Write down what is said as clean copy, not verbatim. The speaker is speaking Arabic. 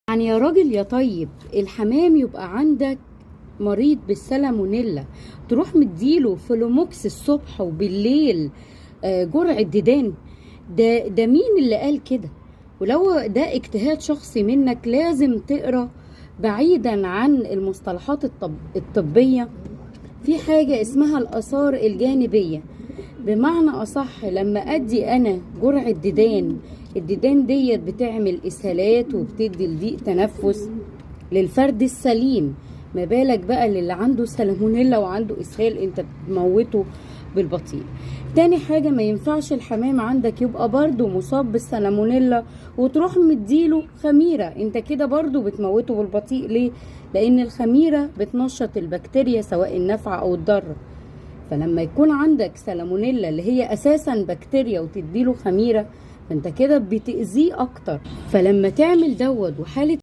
يعني يا راجل يا طيب، الحمام يبقى عندك مريض بالسالمونيلا تروح مديله فلوموكس الصبح وبالليل جرعة ديدان؟ ده مين اللي قال كده؟ ولو ده اجتهاد شخصي منك لازم تقرا بعيدا عن المصطلحات الطبية. في حاجة اسمها الآثار الجانبية، بمعنى أصح لما أدي أنا جرعة ديدان، الديدان ديت بتعمل إسهالات وبتدي لضيق تنفس للفرد السليم، ما بالك بقى للي عنده سالمونيلا وعنده إسهال أنت بتموته بالبطيء. تاني حاجة، ما ينفعش الحمام عندك يبقى برضو مصاب بالسالمونيلا وتروح مديله خميرة، انت كده برضو بتموته بالبطيء. ليه؟ لأن الخميرة بتنشط البكتيريا سواء النافعة أو الضارة. فلما يكون عندك سالمونيلا اللي هي أساسا بكتيريا وتديله خميرة، فانت كده بتأذيه أكتر. فلما تعمل دوت وحالة